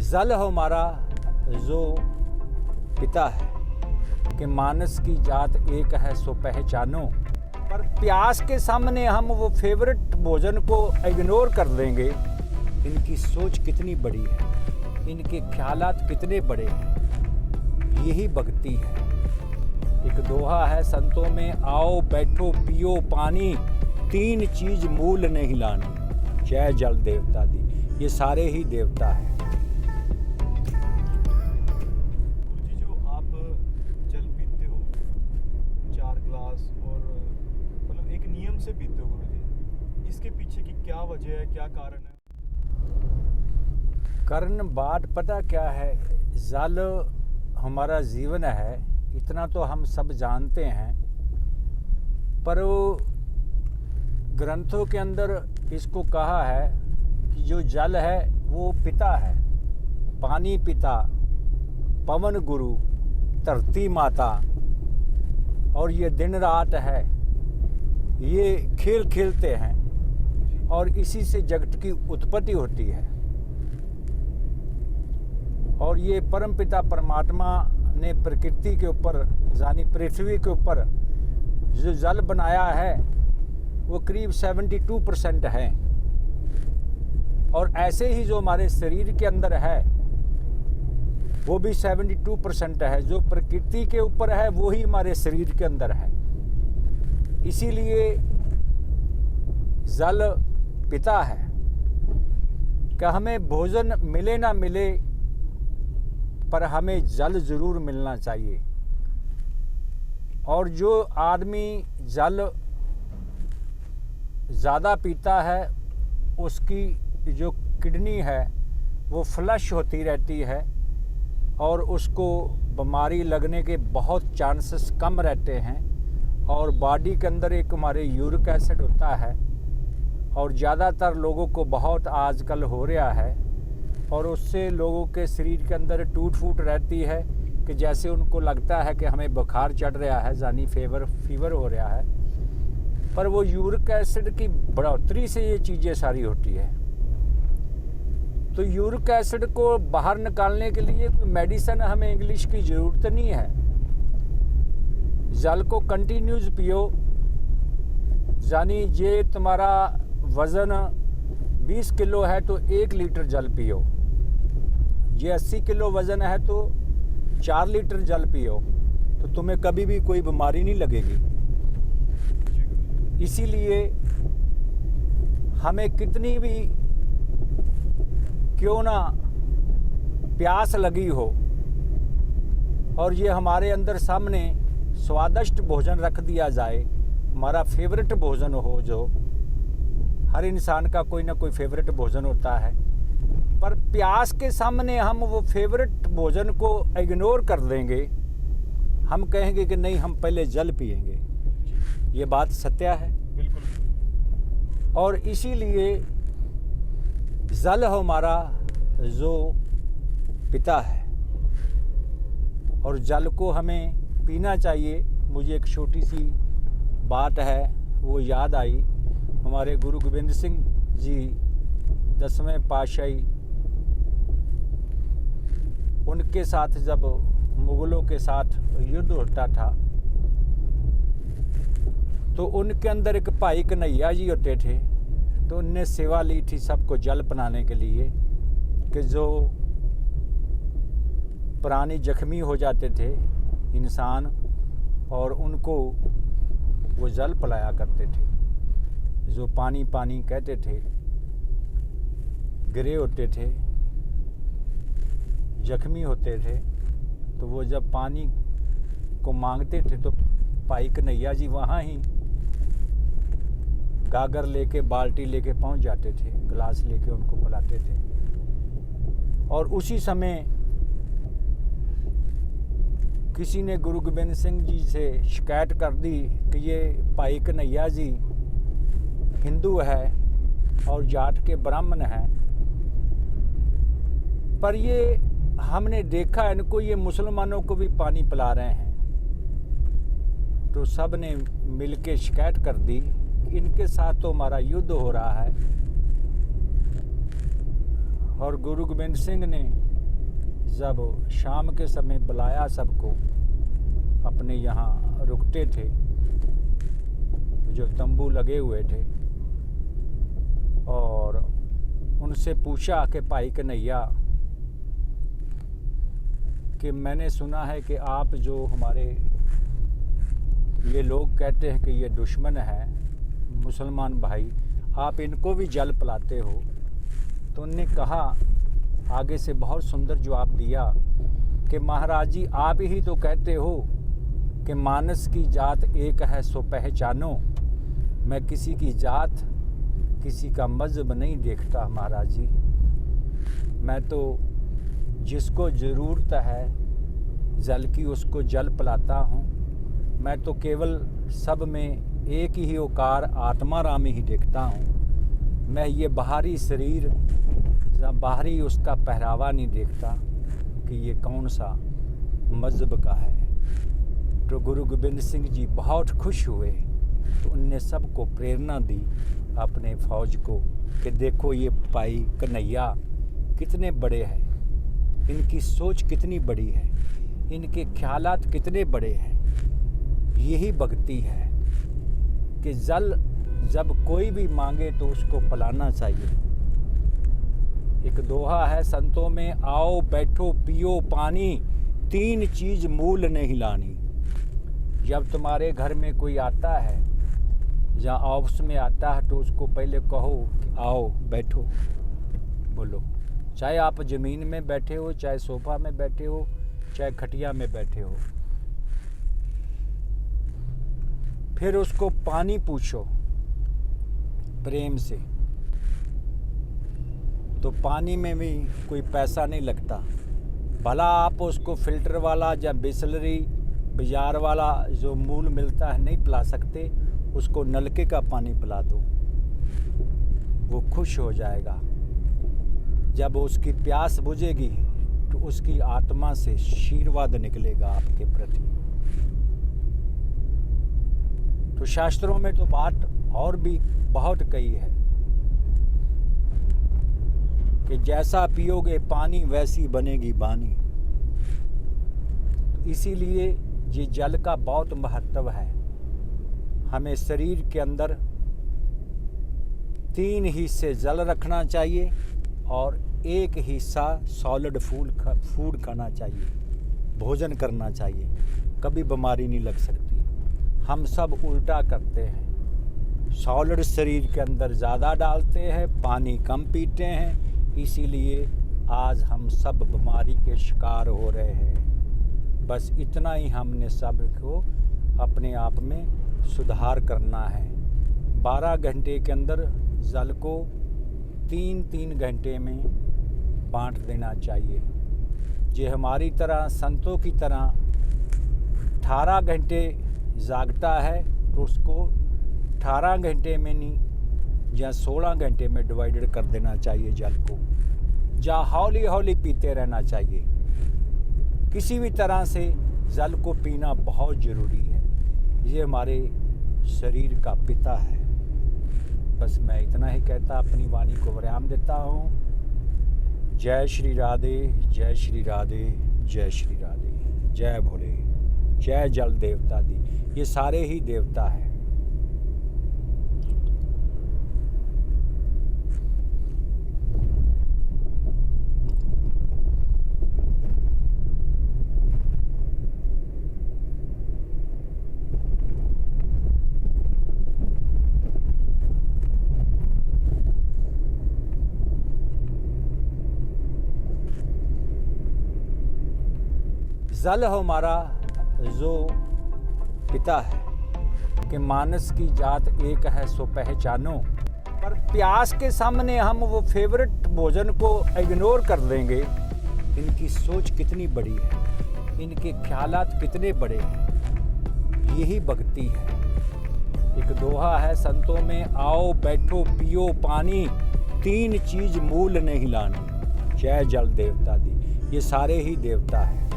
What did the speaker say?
जल हमारा जो पिता है कि मानस की जात एक है सो पहचानो। पर प्यास के सामने हम वो फेवरेट भोजन को इग्नोर कर देंगे। इनकी सोच कितनी बड़ी है, इनके ख्यालात कितने बड़े हैं। यही भक्ति है। एक दोहा है संतों में, आओ बैठो पियो पानी, तीन चीज मूल नहीं लानी। जय जल देवता दी, ये सारे ही देवता है। गुरुजी, जो आप जल पीते हो 4 ग्लास और मतलब एक नियम से पीते हो गुरुजी, इसके पीछे की क्या वजह है, क्या कारण है? कारण बात पता क्या है, जल हमारा जीवन है, इतना तो हम सब जानते हैं। पर ग्रंथों के अंदर इसको कहा है कि जो जल है वो पिता है। पानी पिता, पवन गुरु, धरती माता, और ये दिन रात है, ये खेल खेलते हैं और इसी से जगत की उत्पत्ति होती है। और ये परम पिता परमात्मा ने प्रकृति के ऊपर यानी पृथ्वी के ऊपर जो जल बनाया है वो करीब 72% है। और ऐसे ही जो हमारे शरीर के अंदर है वो भी 72% है। जो प्रकृति के ऊपर है वो ही हमारे शरीर के अंदर है। इसीलिए जल पिता है कि हमें भोजन मिले ना मिले पर हमें जल ज़रूर मिलना चाहिए। और जो आदमी जल ज़्यादा पीता है उसकी जो किडनी है वो फ्लश होती रहती है और उसको बीमारी लगने के बहुत चांसेस कम रहते हैं। और बॉडी के अंदर एक हमारे यूरिक एसिड होता है और ज़्यादातर लोगों को बहुत आजकल हो रहा है। और उससे लोगों के शरीर के अंदर टूट फूट रहती है कि जैसे उनको लगता है कि हमें बुखार चढ़ रहा है, यानी फीवर हो रहा है। पर वो यूरिक एसिड की बढ़ोतरी से ये चीज़ें सारी होती है। तो यूरिक एसिड को बाहर निकालने के लिए कोई मेडिसिन हमें इंग्लिश की ज़रूरत नहीं है। जल को कंटिन्यूस पियो, यानी ये तुम्हारा वज़न 20 किलो है तो 1 लीटर जल पियो। ये 80 किलो वज़न है तो 4 लीटर जल पियो, तो तुम्हें कभी भी कोई बीमारी नहीं लगेगी। इसीलिए हमें कितनी भी क्यों ना प्यास लगी हो और ये हमारे अंदर सामने स्वादिष्ट भोजन रख दिया जाए, हमारा फेवरेट भोजन हो, जो हर इंसान का कोई ना कोई फेवरेट भोजन होता है, पर प्यास के सामने हम वो फेवरेट भोजन को इग्नोर कर देंगे। हम कहेंगे कि नहीं, हम पहले जल पिएंगे। ये बात सत्य है। बिल्कुल। और इसीलिए जल हमारा जो पिता है और जल को हमें पीना चाहिए। मुझे एक छोटी सी बात है वो याद आई। हमारे गुरु गोविंद सिंह जी 10वें पातशाही, उनके साथ जब मुगलों के साथ युद्ध होता था तो उनके अंदर एक भाई कन्हैया जी होते थे। तो उनने सेवा ली थी सबको जल पिलाने के लिए कि जो प्राणी जख्मी हो जाते थे इंसान, और उनको वो जल पिलाया करते थे। जो पानी पानी कहते थे, गिरे होते थे, जख्मी होते थे, तो वो जब पानी को मांगते थे तो भाई कन्हैया जी वहाँ ही गागर लेके, बाल्टी लेके पहुँच जाते थे, गिलास लेके उनको पिलाते थे। और उसी समय किसी ने गुरु गोविंद सिंह जी से शिकायत कर दी कि ये भाई कन्हैया जी हिंदू है और जाट के ब्राह्मण हैं, पर ये हमने देखा इनको ये मुसलमानों को भी पानी पिला रहे हैं। तो सब ने मिलके शिकायत कर दी कि इनके साथ तो हमारा युद्ध हो रहा है। और गुरु गोविंद सिंह ने जब शाम के समय बुलाया सबको, अपने यहाँ रुकते थे, जो तंबू लगे हुए थे, और उनसे पूछा कि भाई कन्हैया, कि मैंने सुना है कि आप जो हमारे ये लोग कहते हैं कि ये दुश्मन है मुसलमान भाई, आप इनको भी जल पिलाते हो। तो उनने कहा, आगे से बहुत सुंदर जवाब दिया कि महाराज जी, आप ही तो कहते हो कि मानस की जात एक है सो पहचानो। मैं किसी की जात, किसी का मज़हब नहीं देखता महाराज जी। मैं तो जिसको ज़रूरत है जल की, उसको जल पिलाता हूँ। मैं तो केवल सब में एक ही ओकार आत्मा राम ही देखता हूँ। मैं ये बाहरी शरीर, बाहरी उसका पहरावा नहीं देखता कि ये कौन सा मज़हब का है। तो गुरु गोबिंद सिंह जी बहुत खुश हुए, तो उनने सबको प्रेरणा दी, अपने फौज को, कि देखो ये भाई कन्हैया कितने बड़े हैं, इनकी सोच कितनी बड़ी है, इनके ख्यालात कितने बड़े हैं। यही भक्ति है कि जल जब कोई भी मांगे तो उसको पिलाना चाहिए। एक दोहा है संतों में, आओ बैठो पियो पानी, तीन चीज मूल नहीं लानी। जब तुम्हारे घर में कोई आता है या ऑफिस में आता है, तो उसको पहले कहो कि आओ बैठो, बोलो। चाहे आप ज़मीन में बैठे हो, चाहे सोफा में बैठे हो, चाहे खटिया में बैठे हो। फिर उसको पानी पूछो प्रेम से। तो पानी में भी कोई पैसा नहीं लगता। भला आप उसको फ़िल्टर वाला या बिसलरी बाज़ार वाला जो मूल मिलता है नहीं पिला सकते, उसको नलके का पानी पिला दो, वो खुश हो जाएगा। जब उसकी प्यास बुझेगी तो उसकी आत्मा से आशीर्वाद निकलेगा आपके प्रति। तो शास्त्रों में तो बात और भी बहुत कही है कि जैसा पियोगे पानी वैसी बनेगी बानी। तो इसीलिए ये जल का बहुत महत्व है। हमें शरीर के अंदर 3 हिस्से जल रखना चाहिए और 1 हिस्सा सॉलिड फूड खाना चाहिए, भोजन करना चाहिए। कभी बीमारी नहीं लग सकती। हम सब उल्टा करते हैं, सॉलिड शरीर के अंदर ज़्यादा डालते हैं, पानी कम पीते हैं, इसीलिए आज हम सब बीमारी के शिकार हो रहे हैं। बस इतना ही हमने सब को अपने आप में सुधार करना है। 12 घंटे के अंदर जल को 3-3 घंटे में बांट देना चाहिए। जे हमारी तरह संतों की तरह 18 घंटे जागता है तो उसको 18 घंटे में नहीं या 16 घंटे में डिवाइडेड कर देना चाहिए जल को। या हौली हौली पीते रहना चाहिए। किसी भी तरह से जल को पीना बहुत ज़रूरी है। ये हमारे शरीर का पिता है। बस मैं इतना ही कहता अपनी वाणी को विराम देता हूँ। जय श्री राधे, जय श्री राधे, जय श्री राधे, जय भोले, जय जल देवता दी। ये सारे ही देवता हैं। जल हमारा जो पिता है कि मानस की जात एक है सो पहचानो। पर प्यास के सामने हम वो फेवरेट भोजन को इग्नोर कर देंगे। इनकी सोच कितनी बड़ी है, इनके ख्यालात कितने बड़े हैं। यही भक्ति है। एक दोहा है संतों में, आओ बैठो पियो पानी, 3 चीज मूल नहीं लानी। जय जल देवता दी। ये सारे ही देवता हैं।